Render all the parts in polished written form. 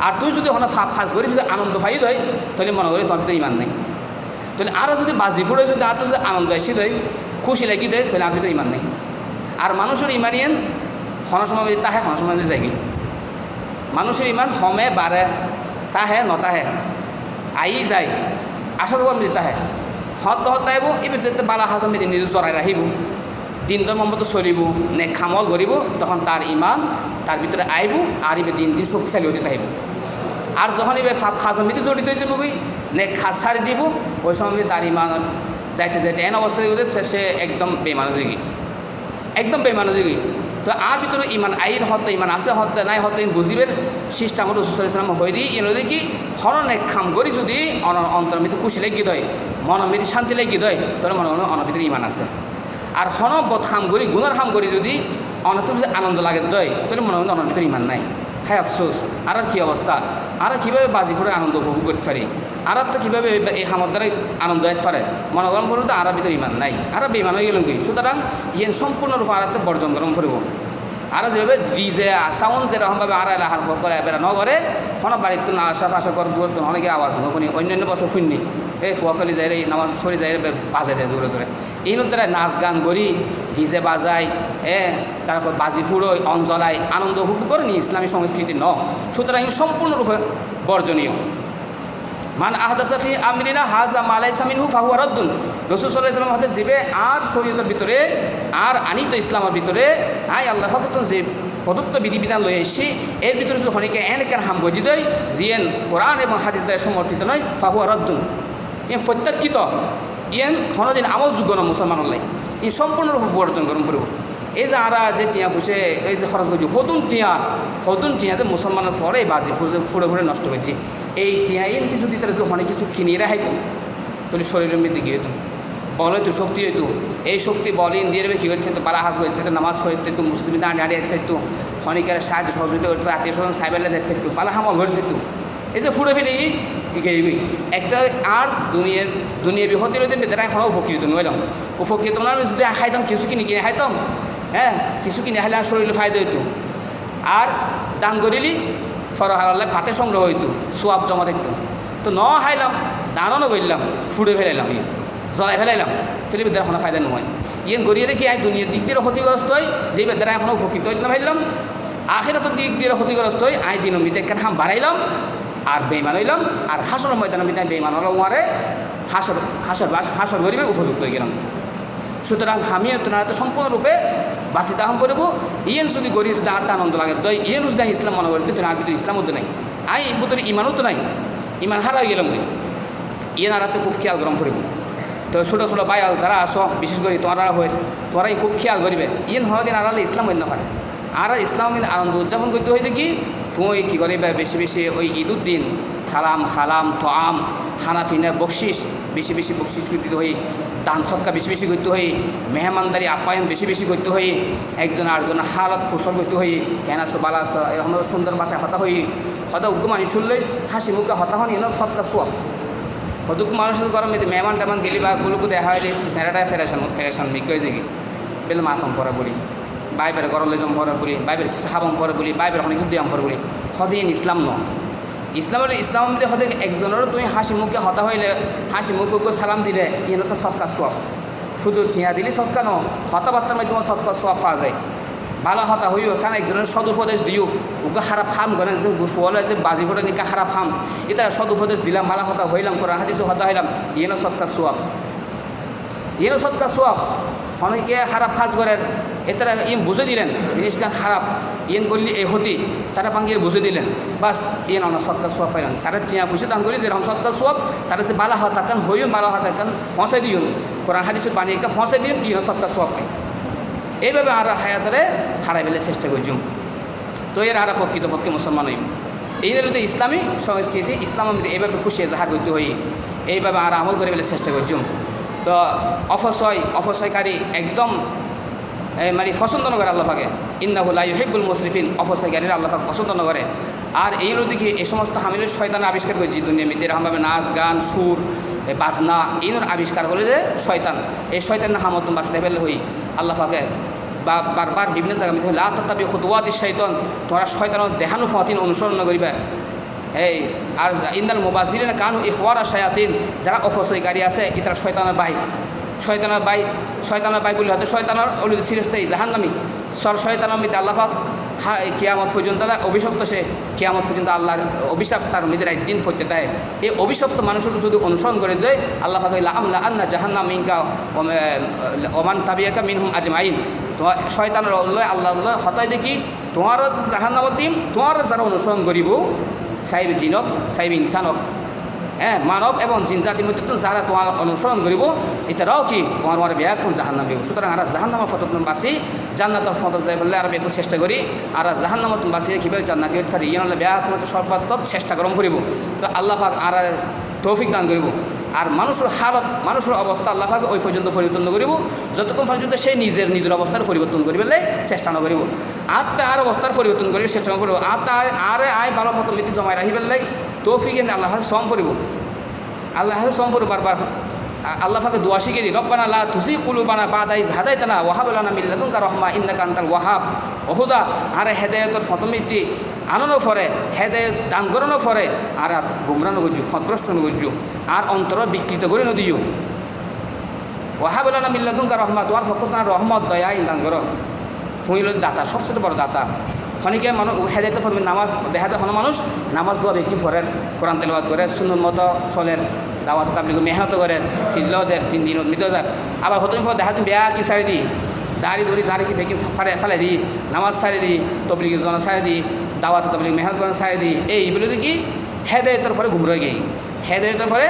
আর তুই যদি হন ফাঁস করি যদি আনন্দ পাই হয় তাহলে মনে করি তোর ভিতরে ইমান নেই। তাহলে আরও যদি বাজি ফুড়ে যদি আর যদি আনন্দ আসি দেয় খুশি লাগি দেয় তাহলে আর ভিতরে ইমান নেই। আর মানুষের ইমানিয়ান হন সময় তাহে হন সময় যাগি মানুষের ইমান হমে বাড়ে তাহে নতাহে আই যায় আশা যাবার মেদি তাহে হত আইব এই পিছতে বালা হাজম মেদি নিজে জড়াই রাখিব দিন দর মতো চলিব নে খামল করিব তখন তার ইমান তার ভিতরে আইব আর ইবে দিন দিন শক্তিশালী হতে থাকিব। আর যখন এবার খাজম মেদি জড়িত হয়েছে বই নে খাজ ছাড়ি দিব ওই সময় তার ইমান যাইতে যাইতে এন অবস্থা সে একদম বেমানুষিকি একদম বেমানুষিকি। তো আর ভিতরে ইমান আইর হতে ইমান আছে হতে নাই হতে বুঝিবের সিস্টেম রসুলাম হয়ে দিই এনে কি হরণ এক খাম করি যদি অন্তর্মিত খুশি লেগে দেয় মনমিত শান্তি লেগে দেয় তাহলে মনে মনে অনভিতরে ইমান আছে। আর হনবত হাম করি গুণের হাম করি যদি অনত যদি আনন্দ লাগে দেয় তাহলে মনে মনে অনভিতরে ইমান নাই। হ্যাঁ আফসোস আর কী অবস্থা আর কীভাবে বাজি ফুটে আনন্দ উপভোগ করতে পারি আর তো কীভাবে এই হামর দ্বারা আনন্দ হতে পারে মনে গরম করুন তো আর ভিতরে ইমান নাই আর বেমান হয়ে গেল কি। সুতরাং ইয়েন সম্পূর্ণরূপে আর বর্জন গরম করব। আর যেভাবে ডিজে সাউন্ড যেরকমভাবে আর হার করে বেড়া নগরে কোনো বাড়িতে না আসা ফাঁসা কর অনেকে আওয়াজ শুনি অন্যান্য বছর শুননি এই ফুয়াকালি যাই এই নামাজ সরি যাই বাজে দেয় জোরে জোরে এই দ্বারা নাচ গান করি ডিজে বাজায় তারপর বাজি ফুড়োয় অঞ্চলায় আনন্দ উপভোগ করেনি ইসলামী সংস্কৃতি ন। সুতরাং সম্পূর্ণরূপে বর্জনীয়। মান আহদাসাফি আমরিনা হাজা মালাই সামিনহু ফাহুয়া রদ্দুন রসুল সাল্লাল্লাহু আলাইহি ওয়াসাল্লাম হাতে জিবে আর শরীয়তের ভিতরে আর আনিত ইসলামের ভিতরে আই আল্লাহ ফাকতুন যে প্রদত্ত বিধিবিধান লয়ে এসছি এর ভিতরে যদি খনিকে এনকেন হাম গজি দেয় জিয়েন কোরআন এবং হাদিস দ্বারা সমর্থিত নয় ফাহুয়া রদ্দুন ইয়ে প্রত্যাখ্যিত ইয়েন হনদিন আমল যোগ্য না মুসলমান লাই ই সম্পূর্ণরূপে বর্জন গরম করব। এই যে আরা যে টিয়া ফুসে এই যে খরচ করছি হতুন টিয়া যে মুসলমানের পরে বাজি ফুড়ে ফুড়ে নষ্ট হয়েছে এই টিয়া এন কিছু দিতে অনেক কিছু কিনিয়ে রাখাইতো তাহলে শরীরের মধ্যে গিয়ে হতো বল হইতো শক্তি হইতো এই শক্তি বলিন দিয়ে দেবে কী হচ্ছে তো বালা হাস করতে নামাজ পড়তে তো মুসলিম দাঁড়িয়ে দাঁড়িয়ে থাকতো অনেকের সাহায্য সহযোগিতা করতো আত্মীয় স্বজন সাইবেলা থাকতো বালা হামল ঘরে থাকতো এই যে ফুড়ে ফেলে গেবি একটা আর দুনিয়াবি হতে রইতে বেতারা এখন উপকৃত নইলাম উপকৃত না যদি খাইতাম কিছু কিনে খাইতাম কিছু কিনে খাইলে আর শরীরে ফায়দা হইতো আর দান করিলি ফরহারাল্লাহ পাতে সংগ্রহ হইতো সোয়াব জমা দেখতো তো ন খাইলাম দানও করলাম ফুড়ে ফেলাইলাম জলাই ফেলাইলাম তাহলে বেতারা কোনো ফায়দা নয় ইয়েন গড়িয়ে রেখে আয় দুনিয়ার দিক দিয়ে ক্ষতিগ্রস্ত হয় যেই বেতারা এখনও উপকৃত হইতে না ভাবলাম আখেরাতের দিক দিয়ে ক্ষতিগ্রস্ত হয় আয় দিন মিটে একটা হাম বাড়াইলাম আর বেইমান হইলাম আর হাসর ময়দানের মিটে বেইমান হলাম ওয়ারে হাসর গরিবের উপযুক্ত হয়ে গেলাম। সুতরাং আমি তোরা তো সম্পূর্ণরূপে বাঁচিতে আহম করবো ইয়েন যদি গড়ি যদি আর আনন্দ লাগে তো ইয়েন যদি ইসলাম মনে করি তো আর ভিতরে ইসলামও তো নাই আই ভিতরে ইমানও তো নাই ইমান হারা হয়ে গেলাম ইয়েন আর তো খুব খেয়াল গরম করব। তো ছোটো ছোটো ভাই যারা আসো বিশেষ করে তোরাই খুব খেয়াল করিবে ইয়েন হদিন আড়ালে ইসলাম হইতে পারে আর ইসলাম আনন্দ উদযাপন করতে হইলে কি তুই কী করিবে বেশি বেশি ওই ঈদুদ্দিন সালাম খালাম তোয়াম খানা ফিনা বকশিস বেশি বেশি বকশিস করতে হই দান সৎকা বেশি বেশি করতে হই মেহমানদারি আপ্যায়ন বেশি বেশি করতে হই একজন আরেকজন হালত ফসল করতে হই কেন আসো বালা আসো এরকম সুন্দর ভাষায় হতা হই হতা উগ্র মানুষ শুনলে হাসি মুখে হতা হন এন সৎকা সোয়াব হতুক মানুষের গরম যদি মেহমান টেমান গেলি বা গুলোকে দেখা হয় স্যারাটায় ফেরেশন মিকে হয়ে যাবি বেলে মাতম পরা বলি বাইবের গরলে জম পরা বলি বাইবের কিছু হাবম পরে বলি বাইবের অনেক কিছু দিয়াম পরে বলি হদিন ইসলাম ন ইসলাম মধ্যে হতে একজনেরও তুমি হাসি মুখে হতা হইলে হাসি মুখে সালাম দিলে ইয়েন তো সৎকা সোয়াব শুধু টিয়া দিলে সৎকা ন হতাবার্তার মাধ্যমে সৎকা সোয়াব পাওয়া যায় ভালো হতা হইও কারণ একজনের সদুপদেশ দিও ওকে খারাপ হাম করেন যে ফুয়ালে যে বাজি ফোটা নিকা খারাপ হাম এটা সদুপদেশ দিলাম ভালো হতা হইলাম কোরআন হাদিসে হতা হইলাম ইয়েন সৎকা সোয়াব অনেকে খারাপ কাজ করেন এতারা ইন বুঝে দিলেন জিনিসটা খারাপ ইয়েন করলি এই হতি তারা পাঙ্গিয়ে বুঝে দিলেন বাস ইয়েন অনেক সৎকার সোয়াব পাইলেন তারা টিয়া ফুসে দান করি যেরকম সৎকার সোয়াব তারা যে বালা হতা কান হইও বালা হতা কান ফসাই দিও কোরআন হাদিসে বানিয়ে ফসাই দিন ইয়েন সৎকার সোয়াব পাই এইভাবে আর হায়াতারে হারাই ফেলে চেষ্টা করছুম তো এর আর প্রকৃতপক্ষে মুসলমান হইম এই ধরনের ইসলামী সংস্কৃতি ইসলাম এইভাবে খুশি জাহার করতে হই এইভাবে আর আমল করে ফেলে চেষ্টা করছুম। তো অপচয়কারী একদম মানে পছন্দ নগরে আল্লাহাকে ইন্নাহু লা ইউহিব্বুল মুসরিফিন অপচয়কারীরা আল্লাহাক পছন্দ নগরে আর এই দেখি এই সমস্ত হামিলের শয়তান আবিষ্কার করেছি দুনিয়ার মধ্যে এরকমভাবে নাচ গান সুর বাজনা এইগুলোর আবিষ্কার করলে যে শয়তান এই শয়তানের হামতন বাঁচতে ফেলে হই আল্লাহাকে বারবার বিভিন্ন জায়গা মধ্যে লা তাত্তাবি খুতুওয়াতিশ শাইতান তোরা শয়তানের দেখানো ফাতিন অনুসরণ করিবা এই আর ইন্দাল মুবাজিরিনা কানু ইখওয়ানা শায়াতিন, যারা অপচয়কারী আছে এটা শয়তানের ভাই। শয়তানের ভাই বলে হয়তো শয়তানের অলুদ সিরিস্তাই জাহান্নামী শয়তানের মধ্যে আল্লাহ পাক কিয়ামত পর্যন্ত অভিশপ্ত, সে কিয়ামত পর্যন্ত আল্লাহর অভিশাপ তার মধ্যে একদিন পড়তে দেয়। এই অভিশপ্ত মানুষের যদি অনুসরণ করে দেয় আল্লাহ পাক আমলা আন্না জাহান্নাম মিনকা ওমান তাবিয়াকা মিনহুম আজমাইন, তোমার শয়তানের আল্লাহ হতায় দেখি তোমারও জাহান্নামত দিম, তোমারও যারা অনুসরণ করিব সাইব জিনক সাইব ইনসানক, হ্যাঁ মানব এবং জিন জাতির মধ্যে যারা তোমার অনুসরণ করিব এটারাও কি তোমার ব্যাকুল জাহান্নাম দিব। সুতরাং আর জাহান্নামের ফটো বাসি জান্নাতের ফটো যাই বললে আর একটু চেষ্টা করি, আর জাহান্নামত বাসি কীভাবে জান্নাত পারি ইয়ে হলে ব্যাকুল সর্বাত্মক চেষ্টা গ্রহণ করিব। তো আল্লাহ পাক আর তৌফিক দান করিব। আর মানুষের হালত মানুষের অবস্থা আল্লাহ পাক ওই পর্যন্ত পরিবর্তন করিব যতক্ষণ পর্যন্ত সে নিজের অবস্থার পরিবর্তন করিবে চেষ্টা না করিব। আত্মা আর অবস্থার পরিবর্তন করিবে চেষ্টা করিব। আত্মা আয় ভালো ফটো মিতি জমাই রাখি পেলাই তৌফিক আল্লাহ সম করিব। আল্লাহ সম করব বারবার আল্লাহ পাকে দোয়া শিখে দিই, রব্বানা লা তুযিগ কুলুবানা বা'দা ইয হাদাইতানা ওয়া হাব লানা মিন লাদুনকা রাহমা ইন্নাকা আনতাল ওয়াহাব ওহুদা। আর হেদায়েতের ফতমিতি আননো ফরে হেদায়েত দান করানো ফরে আর গুমরানো করজু ফতভ্রষ্ট করজু আর অন্তর বিকৃত করে নদিও। ওয়া হাব লানা মিন লাদুনকা রাহমা, তোমার পক্ষ থেকে রহমত দয়া দান করো। তুমি হলো দাতা, সবচেয়ে বড় দাতা। খনিকে মানুষ হেদায়েতের ফতমি নামাজ দেখা যায় কোনো মানুষ নামাজ দোয়া বেশি পড়েন, কোরআন তেলাওয়াত করে, সুন্নাত মতো চলেন, দাওয়াত তাবলীগ মেহনত করেন, সিল্লদের 3 দিন মিত যায়। আবার হতমি ফল দেখা দিন বেয়া কি সারি দিই দাড়ি ধরি দাঁড়ি কি বেকি ফালাই দিই, নামাজ সারি দিই, তবলিগের জন্য সারি দিই, দাওয়াত তাবলীগ মেহনত করেন সারি দিই। এইগুলো কি হেদায়েতের ফলে গুমরাহ গিয়ে হেদায়েতের ফলে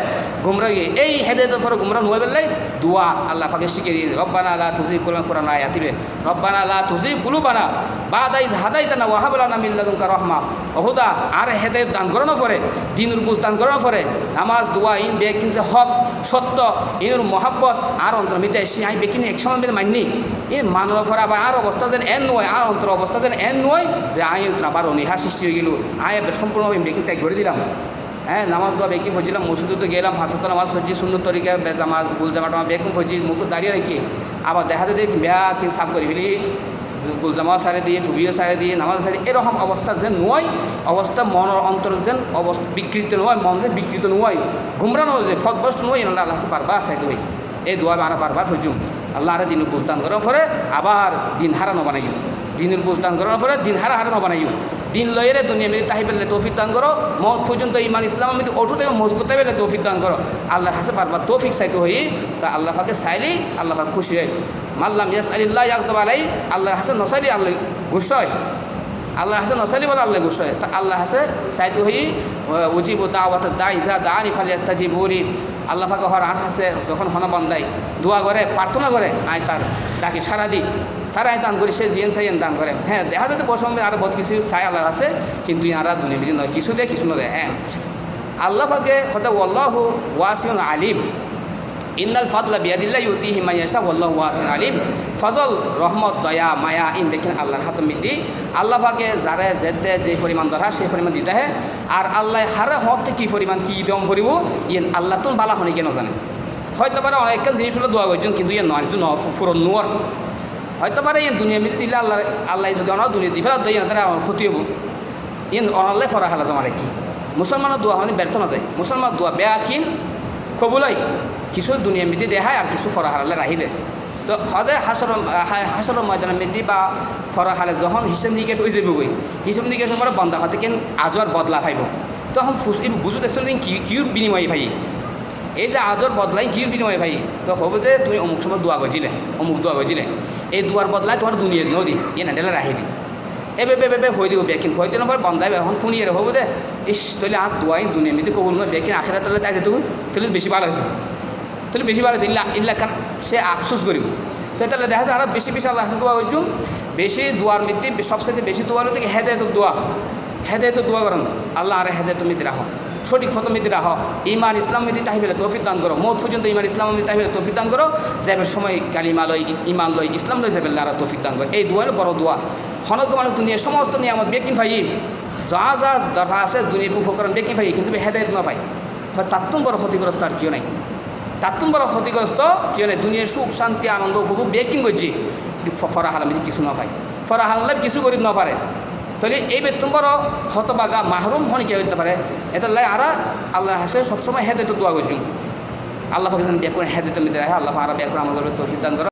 গুমরাহ গিয়ে এই হেদায়েতের ফলে গুমরাহ নয় বললে দোয়া আল্লাহ পাকে শিখে দিয়ে রব্বানা লা তুযিগ কুলুবানা কোরআন আয়াতিবে রব্বানা লা তুযিগ কুলুবানা বা'দা ইয হাদাইতানা ওয়া হাব লানা মিন লাদুনকা রাহমা ওয়া হুদা। আর হেদায়েত দান করানো পরে দ্বীনের বুঝ দান করানো পরে নামাজ দোয়া ইন বেকিন যে হক সত্য ইনুর মহাব্বত আর অন্তর মিতে এসে আমি বেকিন এক সময় মাননি এই মানব পরে আবার আর অবস্থা যেন এন নয় আর অন্তর অবস্থা যেন এন নয় যে আই আবার অনীহা সৃষ্টি হয়ে গেল আয় সম্পূর্ণভাবে বেকিন ত্যাগ করে দিলাম। হ্যাঁ নামাজ দোয়া বেকি ফজিলাম, মসজিদে গেলাম, 5 ওয়াক্ত নামাজ পড়ছি সুন্দর তরিকা জামা গুল জামা টামা বেকুম ফজি মুখ দাঁড়িয়ে রাখি আবার দেখা যায় বেয়া কি সাফ করি ফেলি গুল জামাও সারে দিয়ে টুবিও সারে দিয়ে নামাজ সারি এরকম অবস্থা যেন নয়, অবস্থা মনের অন্তর যেন অবস্থা বিকৃত নয়, মন যে বিকৃত নয়, গুমরানো যে ফতভ্রষ্ট নয় এনারা আল্লাহ বারবার সাইড হই এই দোয়া আমরা বারবার ফজুম আল্লাহ আর দিনের বুঝ দান করার পরে আবার দিন হারানো বানাইও, দিনের বুঝ দান করার পরে দিন হারানো বানাইও। দিন লয়েরে দুনিয়া মেয়ে তাহি পেলে তৌফিক দান করো, মত পর্যন্ত ইমান ইসলাম আমি অটুট এবং মজবুত পেলে তৌফিক দান করো। আল্লাহর হাসে বারবার তৌফিক চাইতে হই তা আল্লাহ পাকে চাইলেই আল্লাহ পাক খুশি হয়। মাল্লাম ইয়াস আলিল্লাহ ইয়াকতব আলাই, আল্লাহর হাসে নসাইলি আল্লাহ গুস হয়, আল্লাহর হাসে নসাইলি বলে আল্লাহ গুস হয়। তা আল্লাহ হাসে চাইতে হই উজিবু দাওয়াত দাঈ ইযা দাআনি ফালইস্তাজিবু লি। আল্লাহ পাকে হর আর হাসে যখন হনা বান্দায় দোয়া করে প্রার্থনা করে আয় তার ডাকি সারা দিই তারা দান করি সে জিয়েন সাইয়েন দান করে। হ্যাঁ দেখা যাতে বসমে আরও বহুত কিছু চাই আল্লাহর আছে কিন্তু ইয়ারা দুনিয়া বিধি নয়, কিছু দেয় কিছু নয়। হ্যাঁ আল্লাহ পাকে কথা আল্লাহু ওয়াসিউন আলিম, ইন্নাল ফাদলা বিয়াদিল্লাহি ইউতিহি মান ইয়াশা ওয়াল্লাহু ওয়াসিউন আলিম। ফজল রহমত দয়া মায়া ইন দেখেন আল্লাহর হাতে মিটি আল্লাহ পাকে যারা যেতে যে পরিমাণ দরকার সেই পরিমাণ দিতে হয়। আর আল্লাহ হারে হতে কী পরিমাণ কী দম করিব ইয়ে আল্লাহ তো বালা হনি কেন জানে। হয়তো পারে অনেকটা জিনিসগুলো দোয়া করছেন কিন্তু ইয়ে নয় ফুরন নোয়ার হয়তো পারে ইয়ে দুনিয়া মিলে দিলে আল্লাহ আল্লাহ যদি অনার দুনিয়া দি ফেলা দিয়ে তারা ক্ষতি হব ইয়ে অনাল্লাই ফরা হালা জমা রাখি। মুসলমানের দোয়া মানে ব্যর্থ না যায়, মুসলমান দোয়া বেয়া কিন কবুলাই কিছু দুনিয়া মিলে দেখায় আর কিছু ফরা হারালে রাহিলে। তো সদায় হাসর ময়দানের মেদি বা ফরা হালে যখন হিসাব নিকেশ হয়ে যাবগৈ হিসাব নিকেশের পরে বন্ধা হতে কেন আজর বদলা পাইব তখন বুঝতে দিন কিউর বিনিময় ভাই এই যে আজর বদলাই কিউর বিনিময় ভাই তো হবে যে তুমি অমুক সময় দোয়া গজিলে অমুক দোয়া গজিলে এই দুয়ার বদলায় তোমার দুনিয়া নদী এ না ঢেলে রাখি দিই এবে হয়ে দিব বেকিন হয়ে দিন পরে বন্ধাইবে এখন শুনিয়ে হবো দে ইস তাহলে আর দোয়াই দুনিয়া মিতে কবুল নয় বেকিন আখেরা তাহলে তাই যেতে তাহলে বেশি ভালো হতো তাহলে বেশি ভালো হতো ইল্লা খান সে আফসোস করিব। তো তাহলে দেখা যায় আরও বেশি বেশি আল্লাহ দোয়া করছুন বেশি দোয়ার মধ্যে সবচেয়ে বেশি দোয়ার থেকে হেদায়েতের দোয়া করেন আল্লাহ আর হেদায়েত মিতে রাখো সঠিক ফটো মিতে রাখো ইমান ইসলাম মিতে তাহি পেলে তৌফিক দান করো মত পর্যন্ত ইমান ইসলাম মিতে তাহি পেলে তৌফিক দান করো যাইবার সময় কালিমা লয় ইমান লয় ইসলাম লয় যাবে আর তৌফিক দান করো। এই দোয়ার বড় দোয়া হনক মানুষ দুনিয়ার সমস্ত নিয়ামত বেকিন পাই যা যা দরকার আছে দুনিয়ার উপকরণ বেকিন পাই কিন্তু হেদায়েত না পাই তাত্তুম বড় ক্ষতিগ্রস্ত আর কেউ নাই, তাত্তুম বড় ক্ষতিগ্রস্ত কেউ নাই। দুনিয়ার সুখ শান্তি আনন্দ উপভোগ বেকিং করছি ফরা হালাম যদি কিছু না পাই ফরা হালাম কিছু করি না পারে তাহলে এই বেতন বড় হতবাগা মাহরুম হনে কে হইতে পারে এটা লাই আর আল্লাহ হাসে সবসময় হেদে তো দোয়া করছুন আল্লাহ পাকিস্তান বিয়ে করে হেদে তুমি দেয় আল্লাহ আর বিয়ে করে আমাদের তৌফিক দান করো।